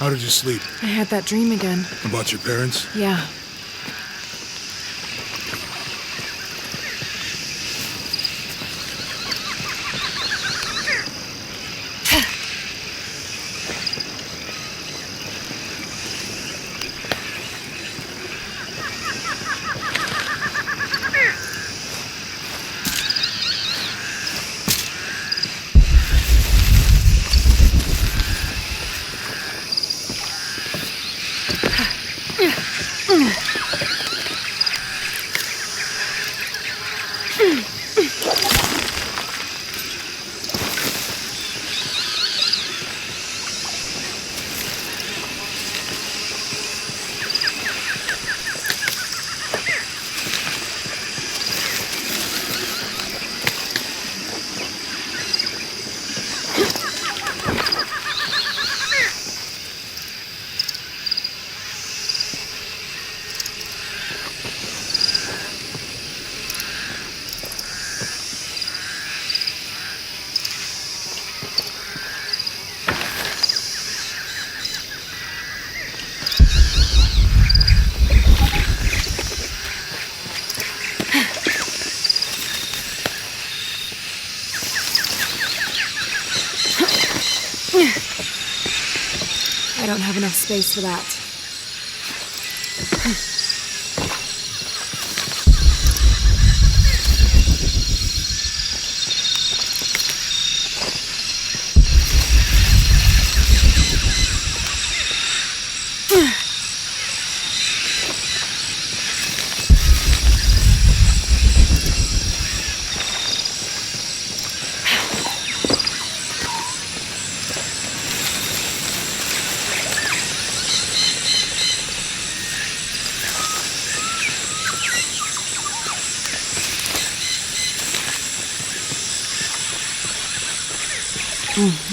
How did you sleep? I had that dream again. About your parents? Yeah. I don't have enough space for that.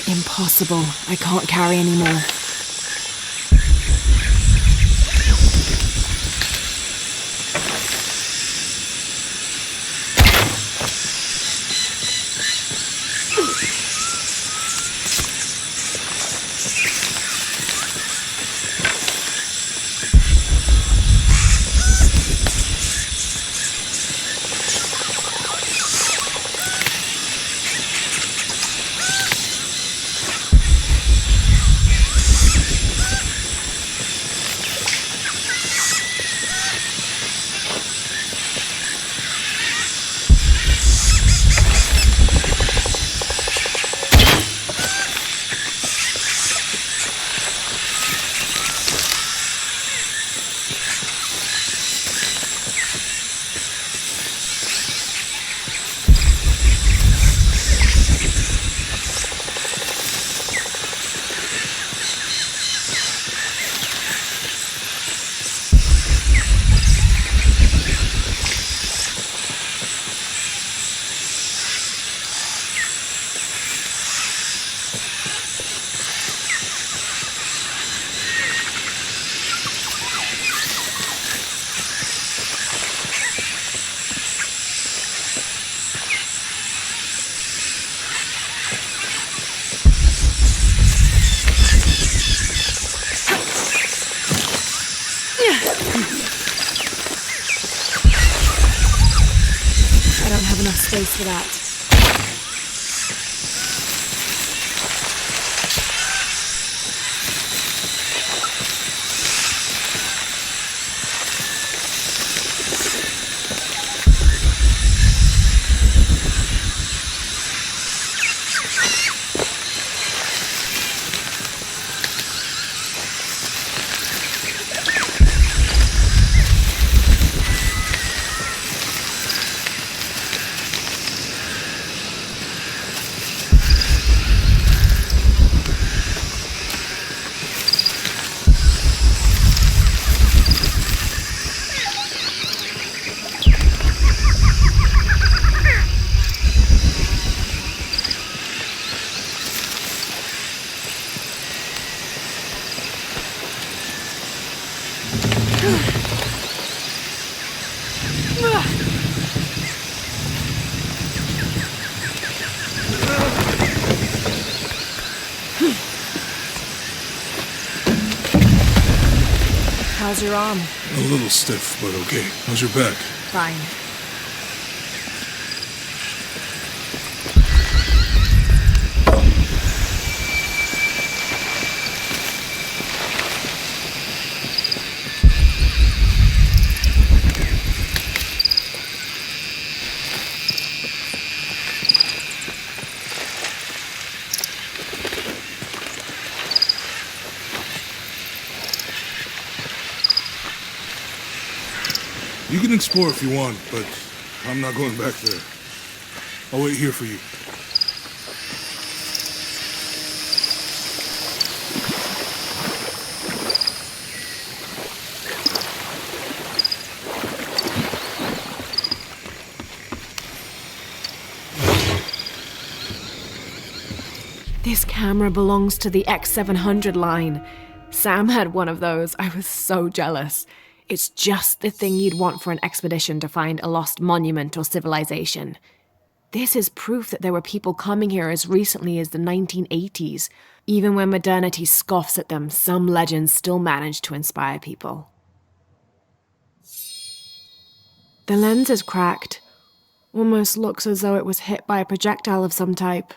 Impossible. I can't carry anymore. I don't have enough space for that. How's your arm? A little stiff, but okay. How's your back? Fine. You can explore if you want, but I'm not going back there. I'll wait here for you. This camera belongs to the X700 line. Sam had one of those. I was so jealous. It's just the thing you'd want for an expedition to find a lost monument or civilization. This is proof that there were people coming here as recently as the 1980s. Even when modernity scoffs at them, some legends still manage to inspire people. The lens is cracked. Almost looks as though it was hit by a projectile of some type.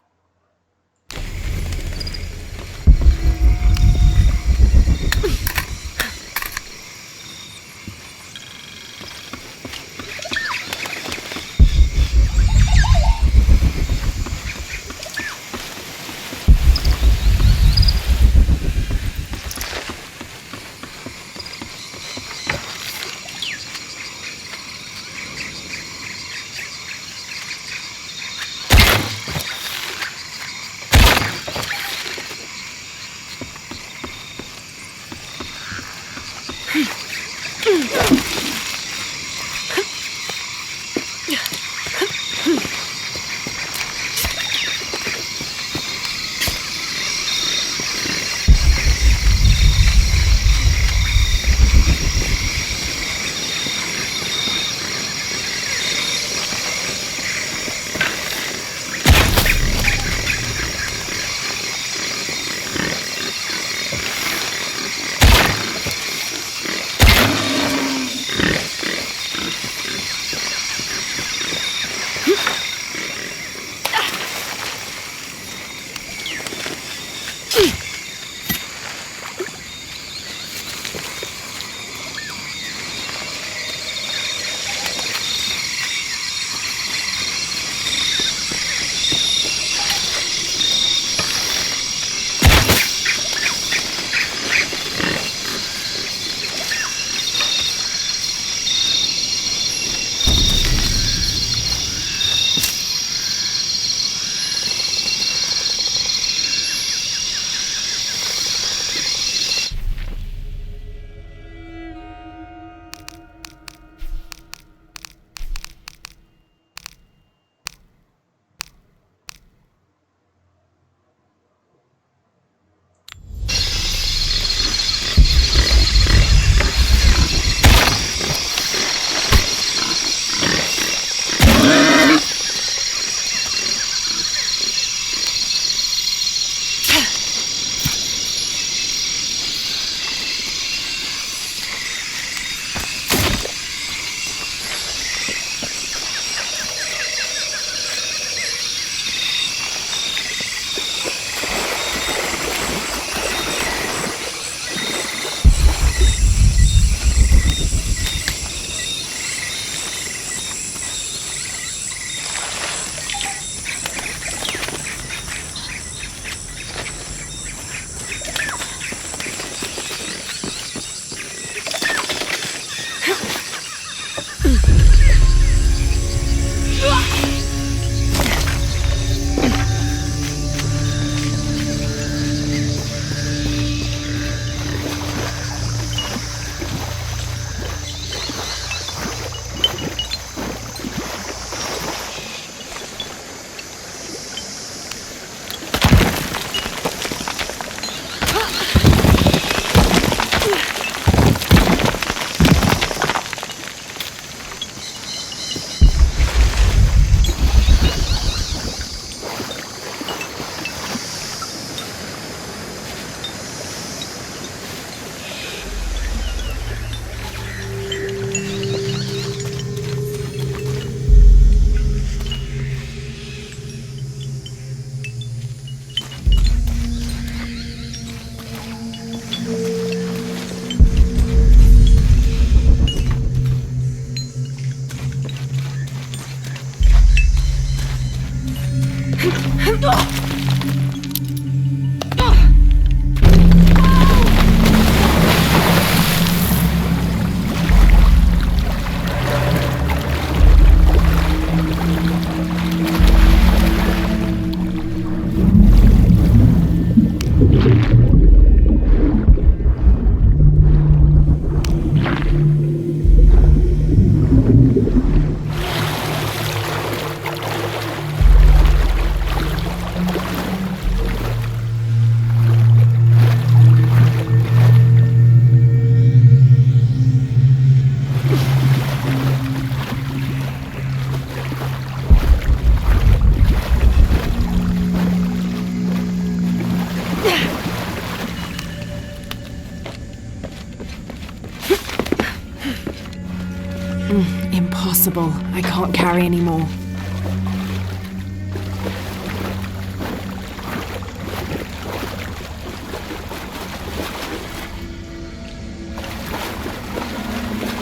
impossible. I can't carry anymore.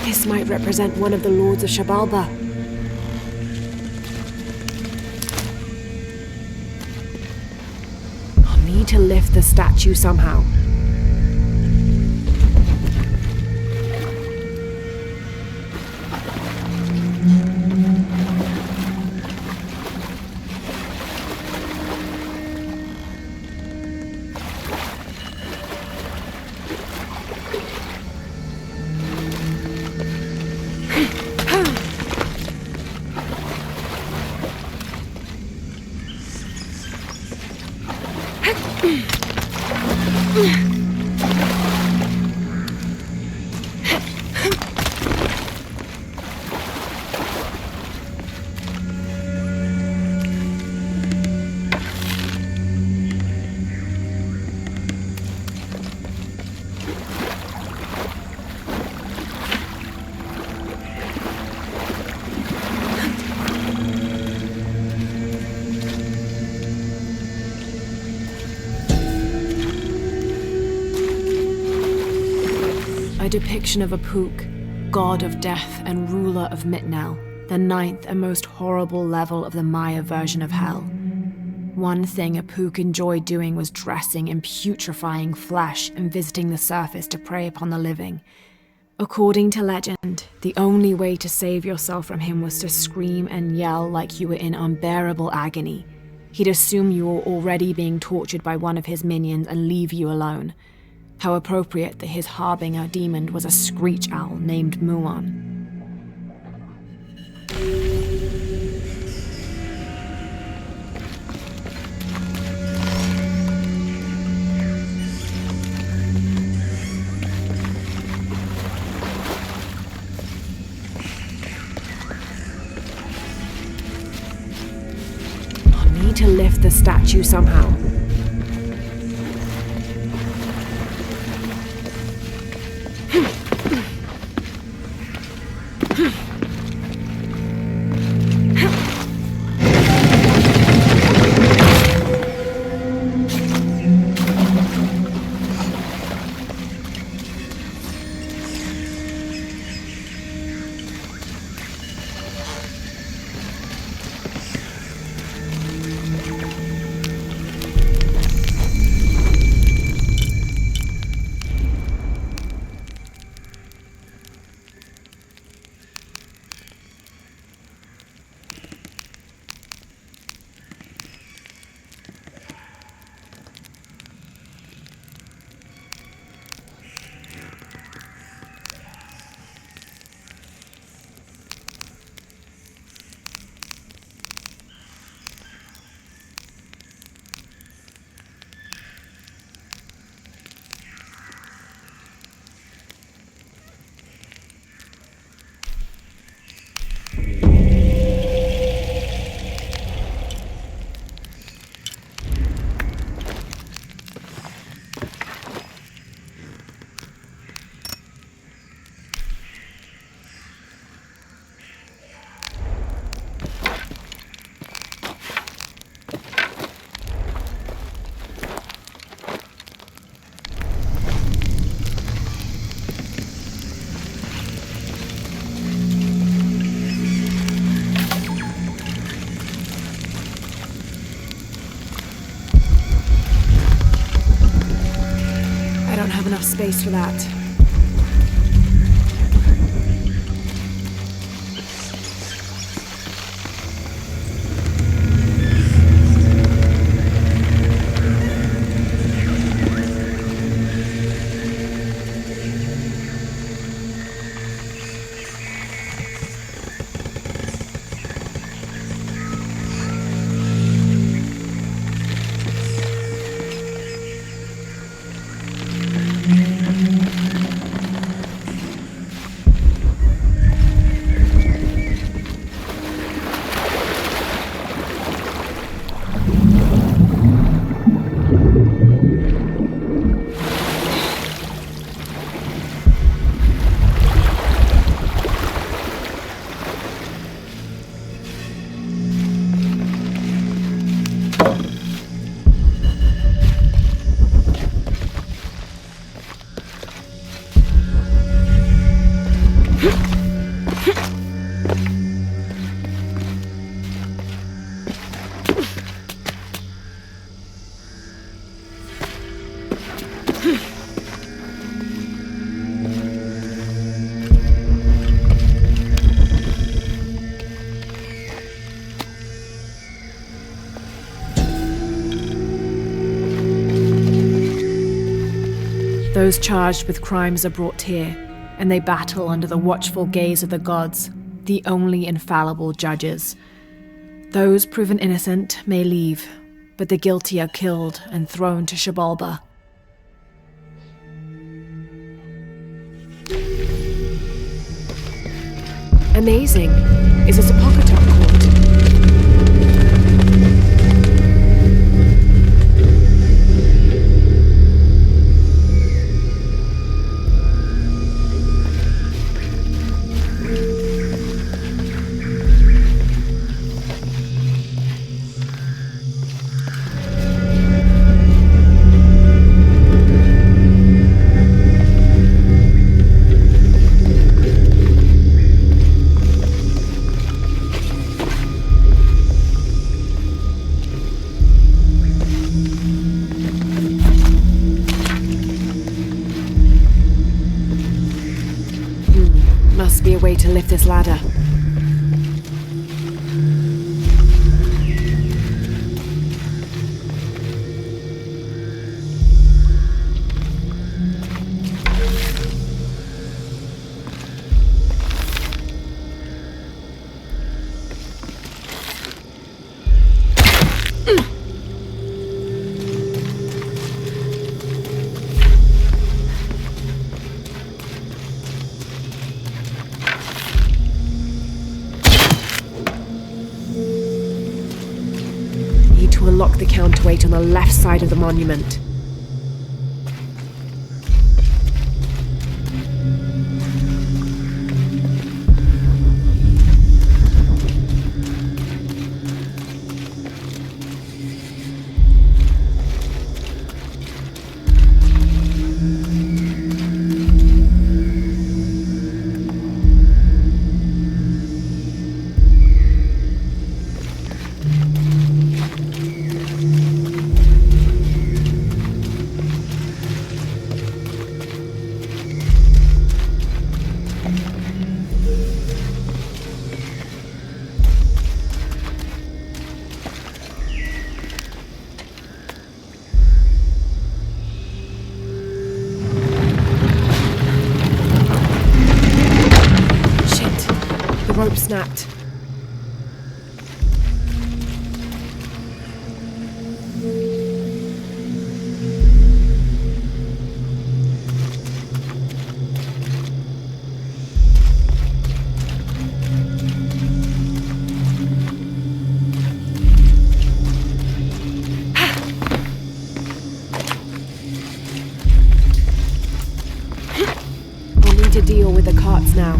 This might represent one of the lords of Shabalba. I'll need to lift the statue somehow. A depiction of Apuk, god of death and ruler of Mitnel, the ninth and most horrible level of the Maya version of hell. One thing Apuk enjoyed doing was dressing in putrefying flesh and visiting the surface to prey upon the living. According to legend, the only way to save yourself from him was to scream and yell like you were in unbearable agony. He'd assume you were already being tortured by one of his minions and leave you alone. How appropriate that his harbinger demon was a screech owl named Muon. I'll need to lift the statue somehow. I don't have enough space for that. Those charged with crimes are brought here, and they battle under the watchful gaze of the gods, the only infallible judges. Those proven innocent may leave, but the guilty are killed and thrown to Xibalba. Amazing. Is this a Pocketup court? Must be a way to lift this ladder. To unlock the counterweight on the left side of the monument. Rope snapped. I'll need to deal with the carts now.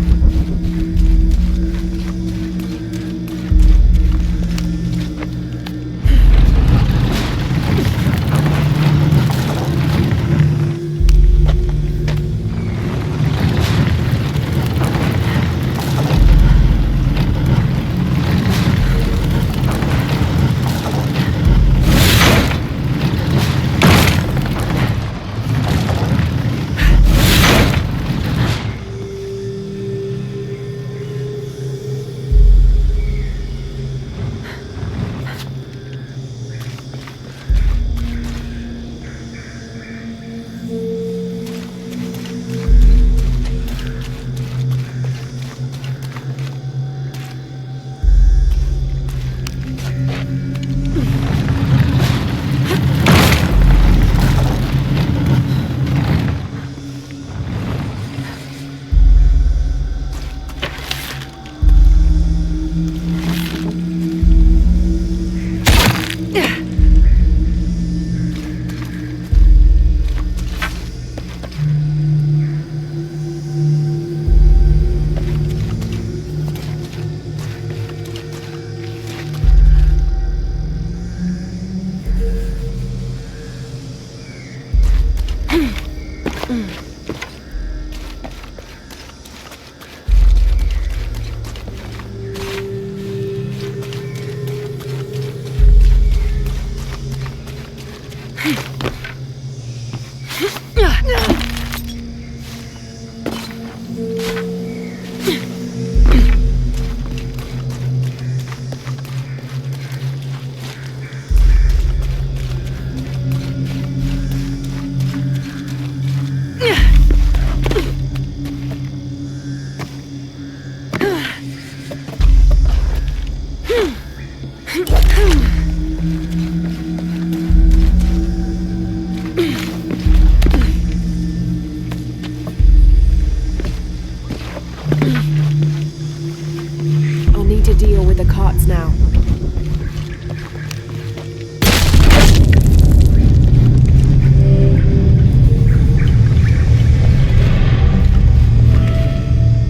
I'll need to deal with the carts now.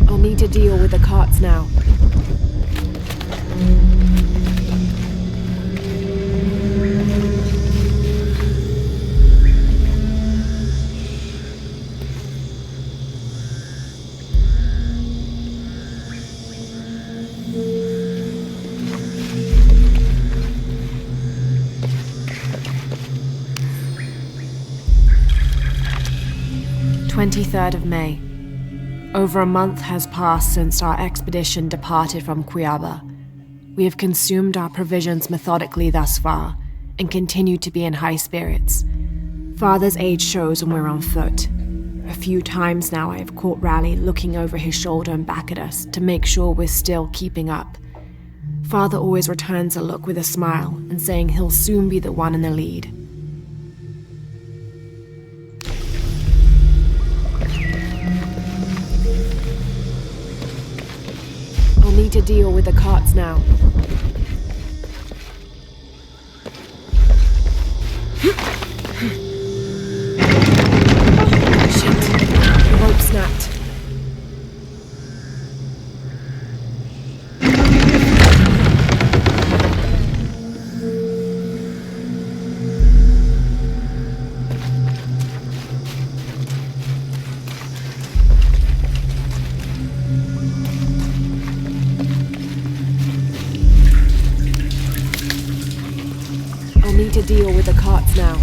I'll need to deal with the carts now. "23rd of May. Over a month has passed since our expedition departed from Cuiaba. We have consumed our provisions methodically thus far, and continue to be in high spirits. Father's age shows when we're on foot. A few times now I have caught Raleigh looking over his shoulder and back at us to make sure we're still keeping up. Father always returns a look with a smile and saying he'll soon be the one in the lead. I'll need to deal with the carts now. Shit, the rope snapped. I'll need to deal with the carts now.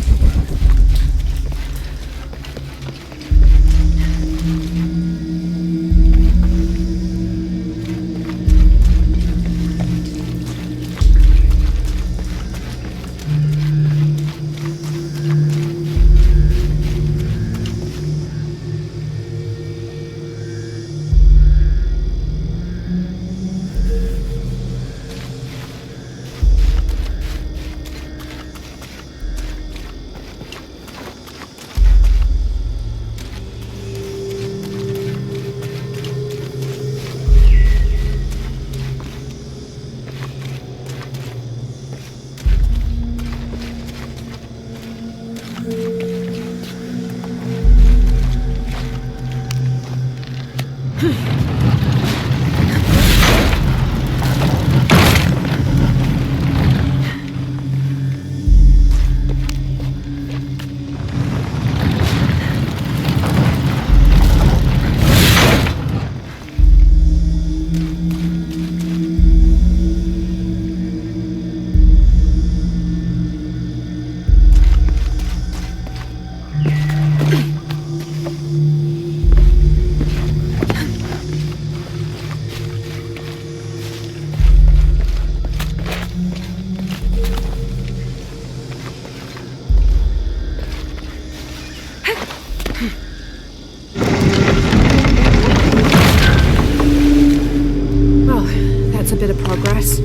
A bit of progress.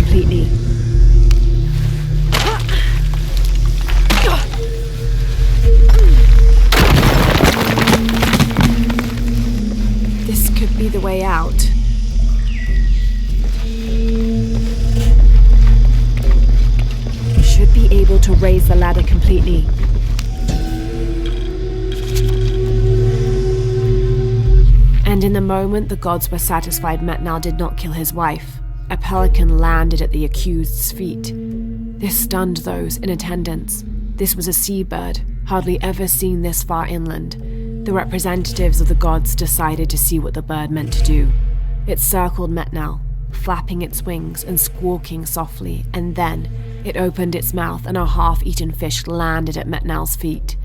completely. This could be the way out. Should be able to raise the ladder completely. And in the moment the gods were satisfied Metnal did not kill his wife, a pelican landed at the accused's feet. This stunned those in attendance. This was a seabird, hardly ever seen this far inland. The representatives of the gods decided to see what the bird meant to do. It circled Metnal, flapping its wings and squawking softly, and then it opened its mouth and a half-eaten fish landed at Metnal's feet.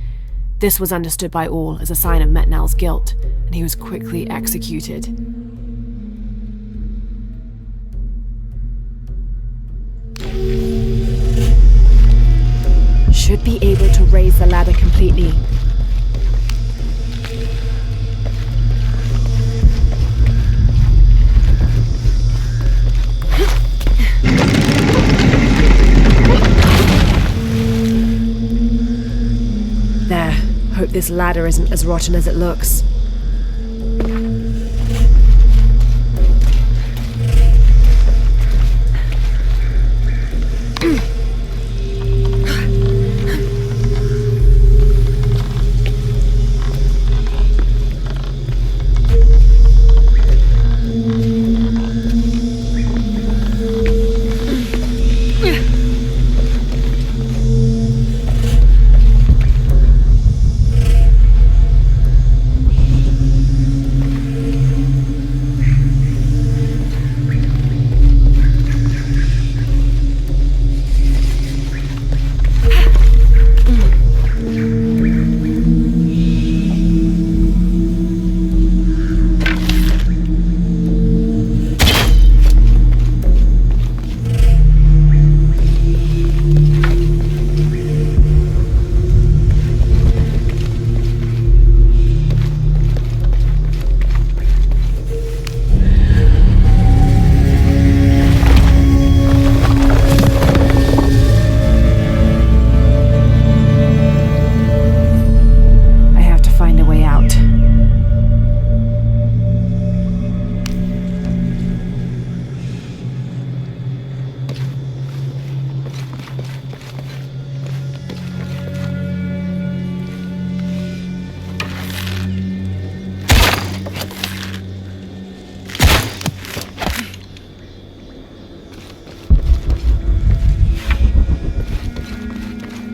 This was understood by all as a sign of Metnal's guilt, and he was quickly executed. Should be able to raise the ladder completely. There. Hope this ladder isn't as rotten as it looks.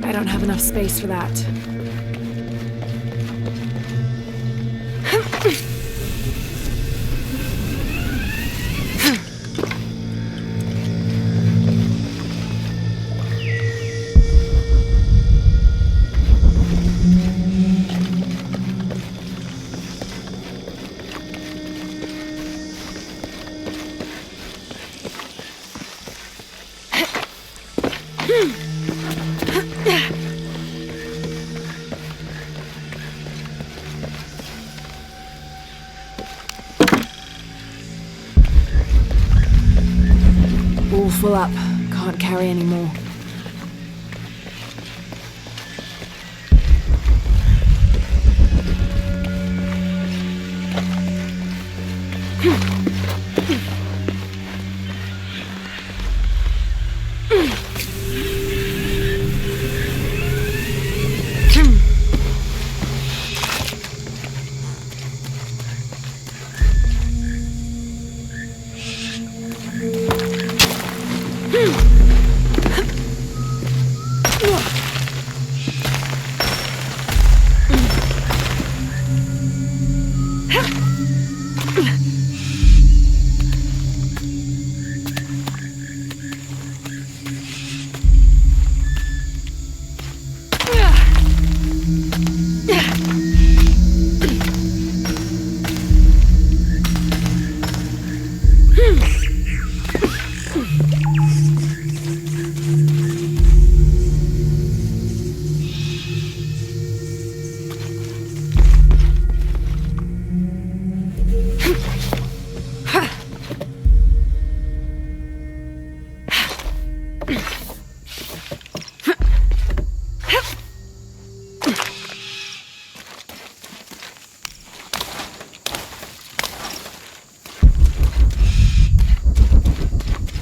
I don't have enough space for that. All full up. Can't carry any more.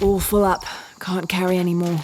All full up. Can't carry any more.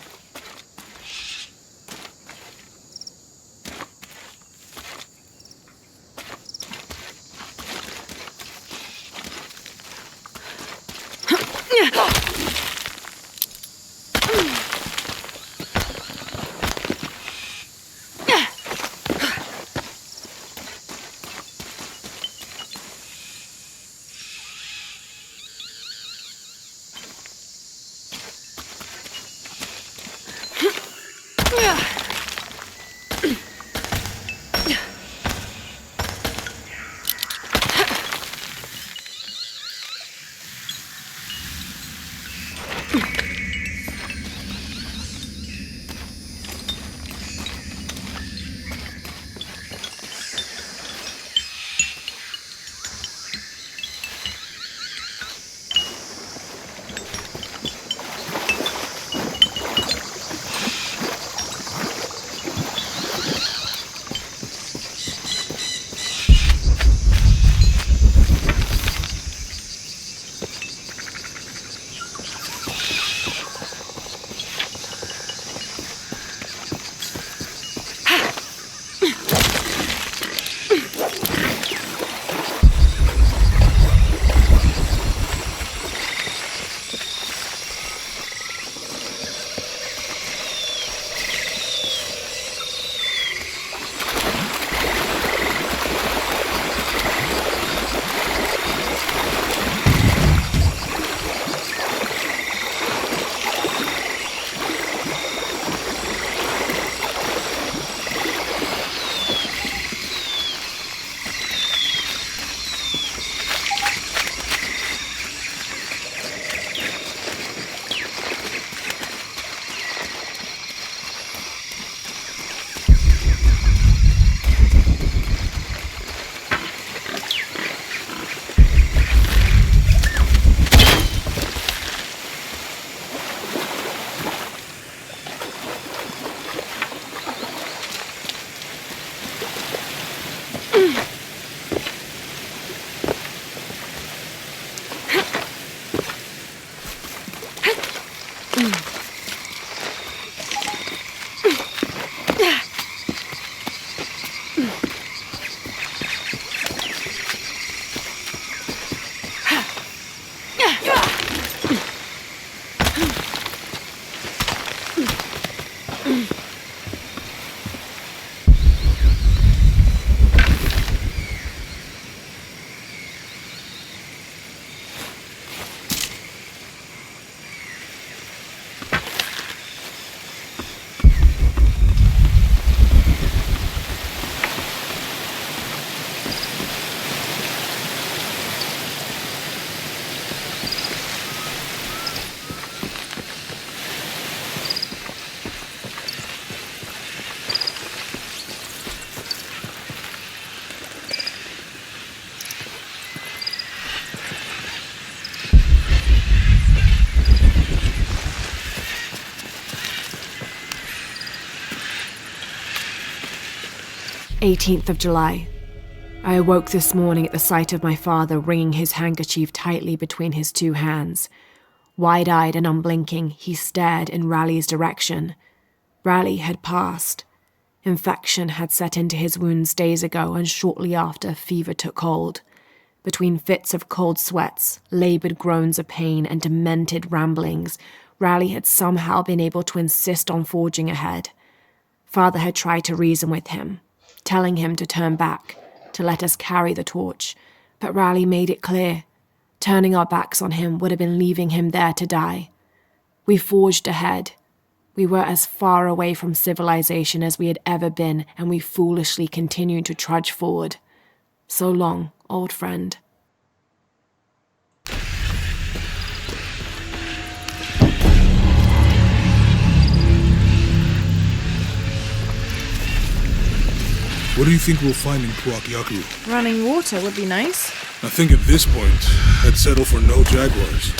"18th of July. I awoke this morning at the sight of my father wringing his handkerchief tightly between his two hands. Wide-eyed and unblinking, he stared in Raleigh's direction. Raleigh had passed. Infection had set into his wounds days ago, and shortly after, fever took hold. Between fits of cold sweats, laboured groans of pain, and demented ramblings, Raleigh had somehow been able to insist on forging ahead. Father had tried to reason with him, telling him to turn back, to let us carry the torch, but Raleigh made it clear. Turning our backs on him would have been leaving him there to die. We forged ahead. We were as far away from civilization as we had ever been, and we foolishly continued to trudge forward. So long, old friend. What do you think we'll find in Puakyaku? Running water would be nice. I think at this point, I'd settle for no jaguars.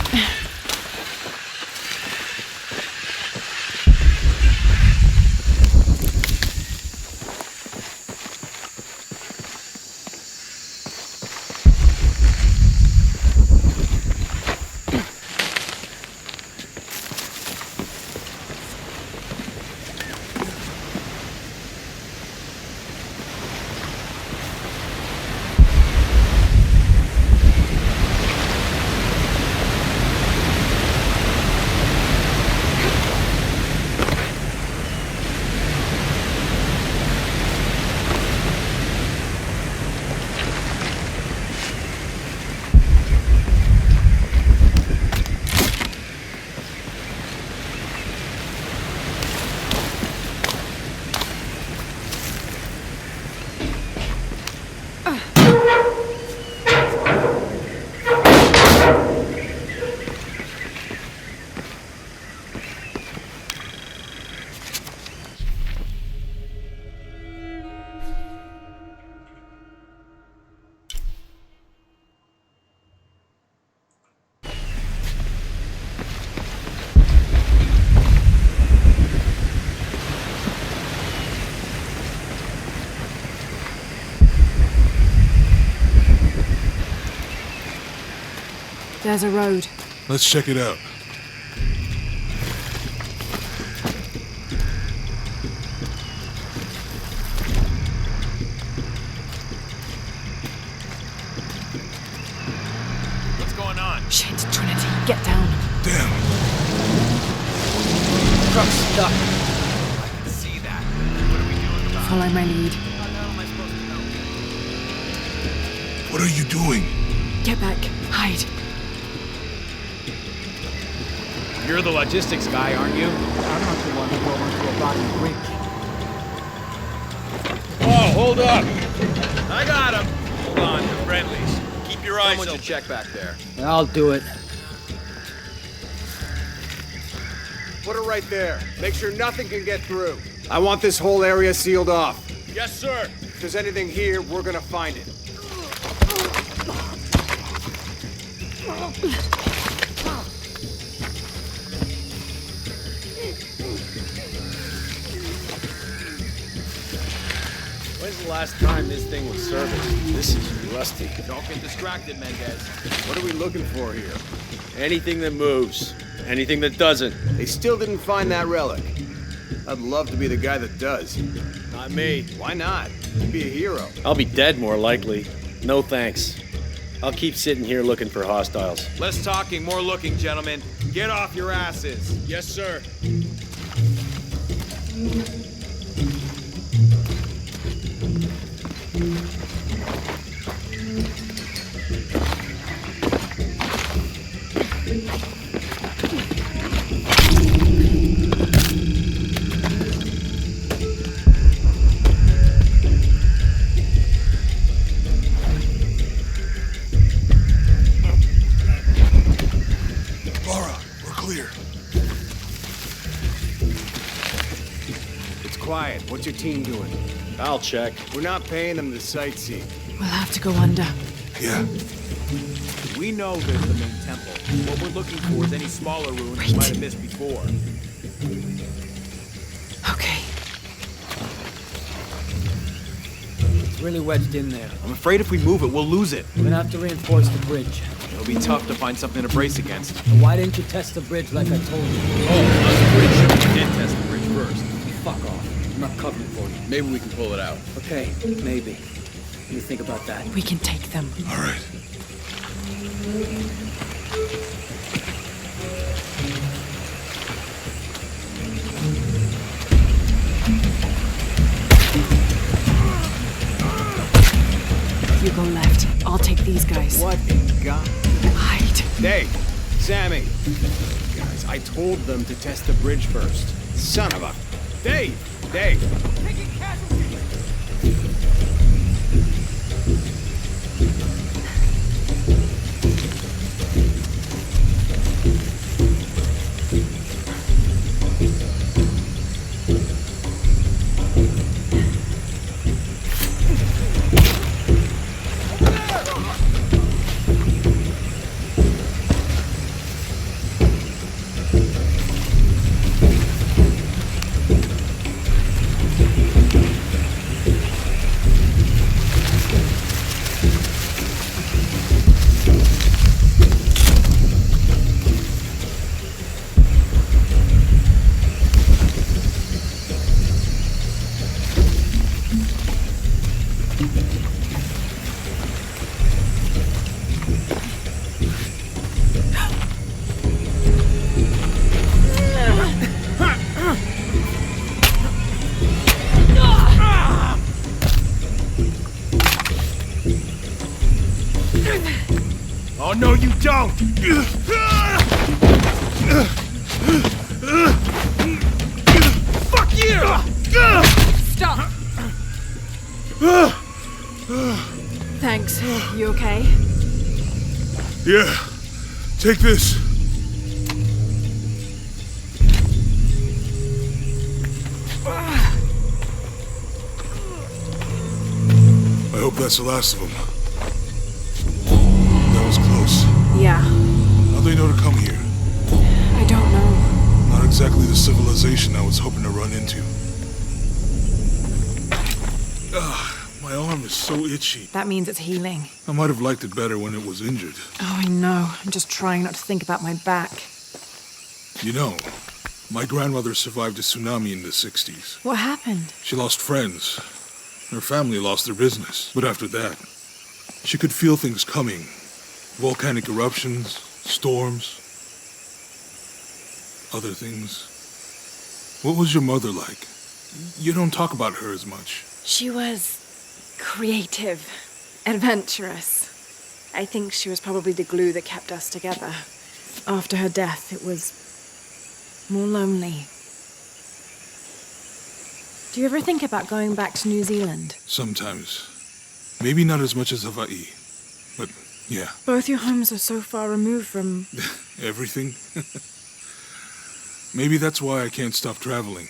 There's a road. Let's check it out. What's going on? Shit, Trinity, get down. Damn. Truck's stuck. I can see that. What are we doing about it? Follow my lead. How the hell am I supposed to know? What are you doing? Get back. Hide. You're the logistics guy, aren't you? I'm not the one who drove into a body bridge. Oh, hold up! I got him! Hold on, they're friendlies. Keep your eyes open. Check back there. I'll do it. Put it right there. Make sure nothing can get through. I want this whole area sealed off. Yes, sir! If there's anything here, we're gonna find it. When's the last time this thing was serviced? This is rusty. Don't get distracted, Mendez. What are we looking for here? Anything that moves. Anything that doesn't. They still didn't find that relic. I'd love to be the guy that does. Not me. Why not? You'd be a hero. I'll be dead more likely. No thanks. I'll keep sitting here looking for hostiles. Less talking, more looking, gentlemen. Get off your asses. Yes, sir. Laura, we're clear. It's quiet. What's your team doing? I'll check. We're not paying them to sightsee. We'll have to go under. Yeah. We know there's the main temple. What we're looking for is any smaller ruins we Wait. might have missed before. Okay. It's really wedged in there. I'm afraid if we move it, we'll lose it. We're gonna have to reinforce the bridge. It'll be tough to find something to brace against. So why didn't you test the bridge like I told you? We did test the bridge first. Fuck off. I'm not covering for you. Maybe we can pull it out. Okay, maybe. What do you think about that? We can take them. All right. You go left. I'll take these guys. What in God? Hide. Dave! Sammy! Guys, I told them to test the bridge first. Son of a... Dave! Dave! Oh, no, you don't! Fuck you! Stop! Thanks. You okay? Yeah. Take this. I hope that's the last of them. That was close. Yeah. How'd they know to come here? I don't know. Not exactly the civilization I was hoping to run into. My arm is so itchy. That means it's healing. I might have liked it better when it was injured. Oh, I know. I'm just trying not to think about my back. You know, my grandmother survived a tsunami in the 60s. What happened? She lost friends. Her family lost their business. But after that, she could feel things coming. Volcanic eruptions, storms, other things. What was your mother like? You don't talk about her as much. She was creative, adventurous. I think she was probably the glue that kept us together. After her death, it was more lonely. Do you ever think about going back to New Zealand? Sometimes. Maybe not as much as Hawaii. But, yeah. Both your homes are so far removed from... Everything? Maybe that's why I can't stop traveling.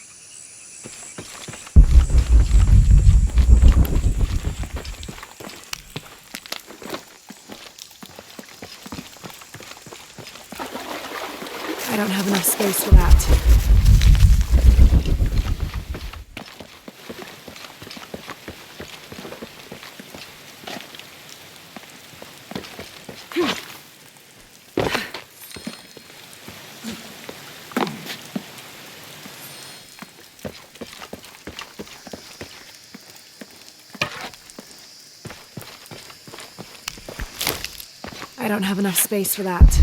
I don't have enough space for that. I don't have enough space for that.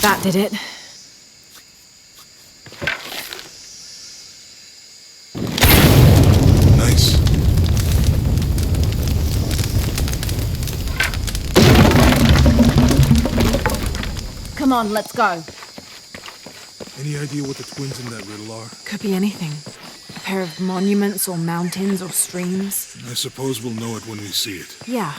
That did it. Nice. Come on, let's go. Any idea what the twins in that riddle are? Could be anything. A pair of monuments or mountains or streams. I suppose we'll know it when we see it. Yeah.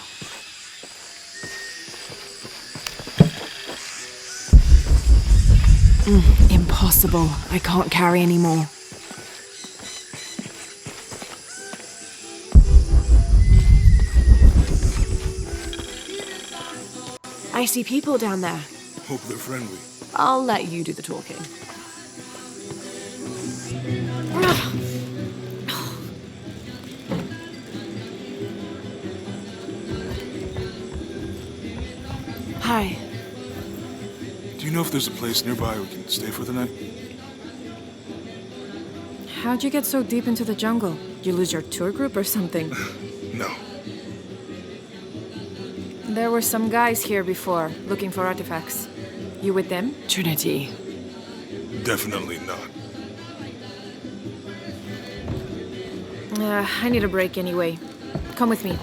Impossible. I can't carry anymore. I see people down there. Hope they're friendly. I'll let you do the talking. Hi. Do you know if there's a place nearby we can stay for the night? How'd you get so deep into the jungle? You lose your tour group or something? No. There were some guys here before, looking for artifacts. You with them? Trinity. Definitely not. I need a break anyway. Come with me.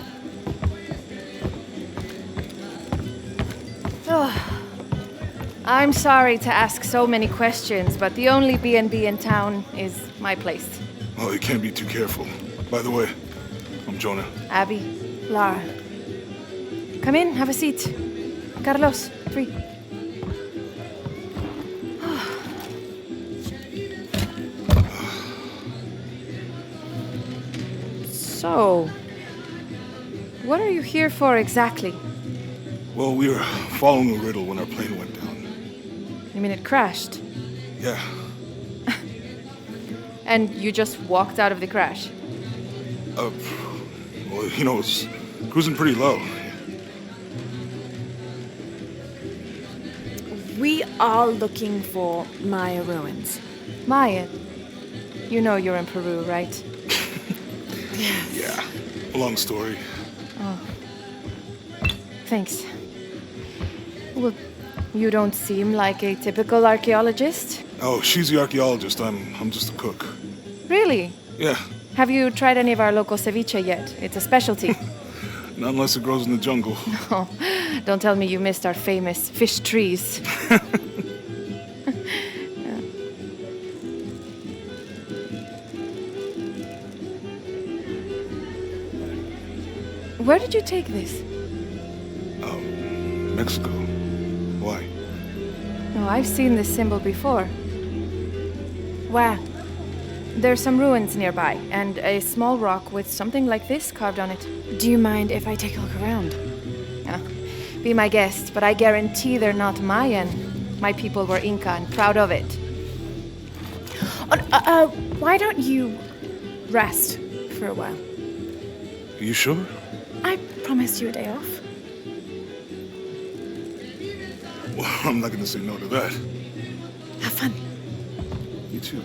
I'm sorry to ask so many questions, but the only B&B in town is my place. Oh, you can't be too careful. By the way, I'm Jonah. Abby, Lara. Come in, have a seat. Carlos, 3. So, what are you here for exactly? Well, we were following a riddle when our plane went down. You mean it crashed? Yeah. And you just walked out of the crash? Well, you know, it's cruising pretty low. We are looking for Maya ruins. Maya, you know you're in Peru, right? Yeah. Long story. Thanks. Well, you don't seem like a typical archaeologist. Oh, she's the archaeologist. I'm just a cook. Really? Yeah. Have you tried any of our local ceviche yet? It's a specialty. Not unless it grows in the jungle. Oh, don't tell me you missed our famous fish trees. Where did you take this? Mexico. Why? Oh, I've seen this symbol before. Where? There's some ruins nearby, and a small rock with something like this carved on it. Do you mind if I take a look around? Be my guest, but I guarantee they're not Mayan. My people were Inca and proud of it. Why don't you rest for a while? You sure? I promised you a day off. Well, I'm not gonna say no to that. Have fun. You too.